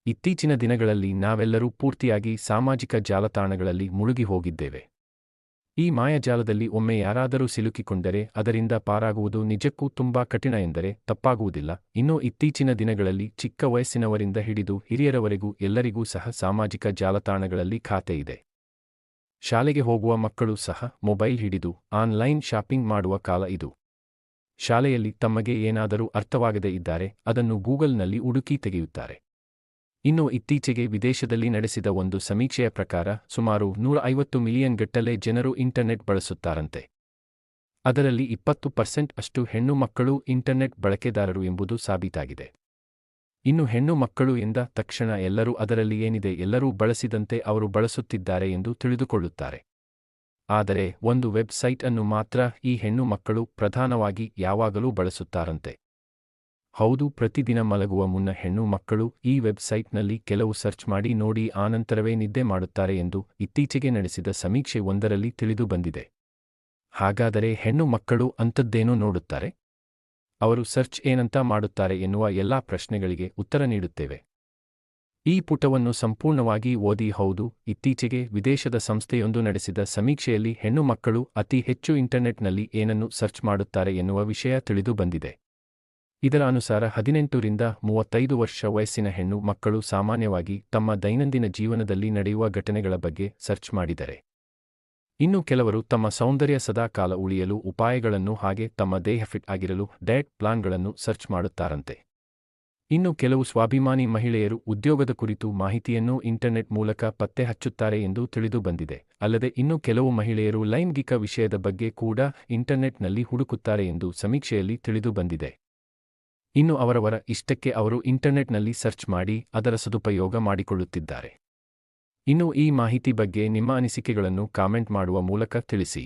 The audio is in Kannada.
ಇತ್ತೀಚಿನ ದಿನಗಳಲ್ಲಿ ನಾವೆಲ್ಲರೂ ಪೂರ್ತಿಯಾಗಿ ಸಾಮಾಜಿಕ ಜಾಲತಾಣಗಳಲ್ಲಿ ಮುಳುಗಿ ಹೋಗಿದ್ದೇವೆ. ಈ ಮಾಯಾಜಾಲದಲ್ಲಿ ಒಮ್ಮೆ ಯಾರಾದರೂ ಸಿಲುಕಿಕೊಂಡರೆ ಅದರಿಂದ ಪಾರಾಗುವುದು ನಿಜಕ್ಕೂ ತುಂಬಾ ಕಠಿಣ ಎಂದರೆ ತಪ್ಪಾಗುವುದಿಲ್ಲ. ಇನ್ನು ಇತ್ತೀಚಿನ ದಿನಗಳಲ್ಲಿ ಚಿಕ್ಕ ವಯಸ್ಸಿನವರಿಂದ ಹಿಡಿದು ಹಿರಿಯರವರೆಗೂ ಎಲ್ಲರಿಗೂ ಸಹ ಸಾಮಾಜಿಕ ಜಾಲತಾಣಗಳಲ್ಲಿ ಖಾತೆ ಇದೆ. ಶಾಲೆಗೆ ಹೋಗುವ ಮಕ್ಕಳು ಸಹ ಮೊಬೈಲ್ ಹಿಡಿದು ಆನ್ಲೈನ್ ಶಾಪಿಂಗ್ ಮಾಡುವ ಕಾಲ ಇದು. ಶಾಲೆಯಲ್ಲಿ ತಮಗೆ ಏನಾದರೂ ಅರ್ಥವಾಗದೇ ಇದ್ದರೆ ಅದನ್ನು ಗೂಗಲ್ನಲ್ಲಿ ಹುಡುಕಿ ತೆಗೆಯುತ್ತಾರೆ. ಇನ್ನು ಇತ್ತೀಚೆಗೆ ವಿದೇಶದಲ್ಲಿ ನಡೆಸಿದ ಒಂದು ಸಮೀಕ್ಷೆಯ ಪ್ರಕಾರ ಸುಮಾರು 150 ಮಿಲಿಯನ್ ಗಟ್ಟಲೆ ಜನರು ಇಂಟರ್ನೆಟ್ ಬಳಸುತ್ತಾರಂತೆ. ಅದರಲ್ಲಿ 20% ಅಷ್ಟು ಹೆಣ್ಣು ಮಕ್ಕಳು ಇಂಟರ್ನೆಟ್ ಬಳಕೆದಾರರು ಎಂಬುದು ಸಾಬೀತಾಗಿದೆ. ಇನ್ನು ಹೆಣ್ಣು ಮಕ್ಕಳು ಎಂದ ತಕ್ಷಣ ಎಲ್ಲರೂ ಅದರಲ್ಲಿ ಏನಿದೆ ಎಲ್ಲರೂ ಬಳಸಿದಂತೆ ಅವರು ಬಳಸುತ್ತಿದ್ದಾರೆ ಎಂದು ತಿಳಿದುಕೊಳ್ಳುತ್ತಾರೆ. ಆದರೆ ಒಂದು ವೆಬ್ಸೈಟ್ ಅನ್ನು ಮಾತ್ರ ಈ ಹೆಣ್ಣು ಮಕ್ಕಳು ಪ್ರಧಾನವಾಗಿ ಯಾವಾಗಲೂ ಬಳಸುತ್ತಾರಂತೆ. ಹೌದು, ಪ್ರತಿದಿನ ಮಲಗುವ ಮುನ್ನ ಹೆಣ್ಣು ಮಕ್ಕಳು ಈ ವೆಬ್ಸೈಟ್ನಲ್ಲಿ ಕೆಲವು ಸರ್ಚ್ ಮಾಡಿ ನೋಡಿ ಆನಂತರವೇ ನಿದ್ದೆ ಮಾಡುತ್ತಾರೆ ಎಂದು ಇತ್ತೀಚೆಗೆ ನಡೆಸಿದ ಸಮೀಕ್ಷೆ ಒಂದರಲ್ಲಿ ತಿಳಿದು ಬಂದಿದೆ. ಹಾಗಾದರೆ ಹೆಣ್ಣು ಮಕ್ಕಳು ಅಂಥದ್ದೇನೋ ನೋಡುತ್ತಾರೆ? ಅವರು ಸರ್ಚ್ ಏನಂತ ಮಾಡುತ್ತಾರೆ ಎನ್ನುವ ಎಲ್ಲಾ ಪ್ರಶ್ನೆಗಳಿಗೆ ಉತ್ತರ ನೀಡುತ್ತೇವೆ. ಈ ಪುಟವನ್ನು ಸಂಪೂರ್ಣವಾಗಿ ಓದಿ. ಹೌದು, ಇತ್ತೀಚೆಗೆ ವಿದೇಶದ ಸಂಸ್ಥೆಯೊಂದು ನಡೆಸಿದ ಸಮೀಕ್ಷೆಯಲ್ಲಿ ಹೆಣ್ಣು ಮಕ್ಕಳು ಅತಿ ಹೆಚ್ಚು ಇಂಟರ್ನೆಟ್ನಲ್ಲಿ ಏನನ್ನು ಸರ್ಚ್ ಮಾಡುತ್ತಾರೆ ಎನ್ನುವ ವಿಷಯ ತಿಳಿದು ಬಂದಿದೆ. ಇದರ ಅನುಸಾರ 18 ರಿಂದ 35 ವರ್ಷ ವಯಸ್ಸಿನ ಹೆಣ್ಣು ಮಕ್ಕಳು ಸಾಮಾನ್ಯವಾಗಿ ತಮ್ಮ ದೈನಂದಿನ ಜೀವನದಲ್ಲಿ ನಡೆಯುವ ಘಟನೆಗಳ ಬಗ್ಗೆ ಸರ್ಚ್ ಮಾಡಿದರೆ, ಇನ್ನು ಕೆಲವರು ತಮ್ಮ ಸೌಂದರ್ಯ ಸದಾಕಾಲ ಉಳಿಯಲು ಉಪಾಯಗಳನ್ನು ಹಾಗೆ ತಮ್ಮ ದೇಹ ಫಿಟ್ ಆಗಿರಲು ಡಯಟ್ ಪ್ಲಾನ್ಗಳನ್ನು ಸರ್ಚ್ ಮಾಡುತ್ತಾರಂತೆ. ಇನ್ನು ಕೆಲವು ಸ್ವಾಭಿಮಾನಿ ಮಹಿಳೆಯರು ಉದ್ಯೋಗದ ಕುರಿತು ಮಾಹಿತಿಯನ್ನು ಇಂಟರ್ನೆಟ್ ಮೂಲಕ ಪತ್ತೆ ಹಚ್ಚುತ್ತಾರೆ ಎಂದು ತಿಳಿದು ಬಂದಿದೆ. ಅಲ್ಲದೆ ಇನ್ನು ಕೆಲವು ಮಹಿಳೆಯರು ಲೈಂಗಿಕ ವಿಷಯದ ಬಗ್ಗೆ ಕೂಡ ಇಂಟರ್ನೆಟ್ನಲ್ಲಿ ಹುಡುಕುತ್ತಾರೆ ಎಂದು ಸಮೀಕ್ಷೆಯಲ್ಲಿ ತಿಳಿದು ಬಂದಿದೆ. ಇನ್ನು ಅವರವರ ಇಷ್ಟಕ್ಕೆ ಅವರು ಇಂಟರ್ನೆಟ್ನಲ್ಲಿ ಸರ್ಚ್ ಮಾಡಿ ಅದರ ಸದುಪಯೋಗ ಮಾಡಿಕೊಳ್ಳುತ್ತಿದ್ದಾರೆ. ಇನ್ನು ಈ ಮಾಹಿತಿ ಬಗ್ಗೆ ನಿಮ್ಮ ಅನಿಸಿಕೆಗಳನ್ನು ಕಾಮೆಂಟ್ ಮಾಡುವ ಮೂಲಕ ತಿಳಿಸಿ.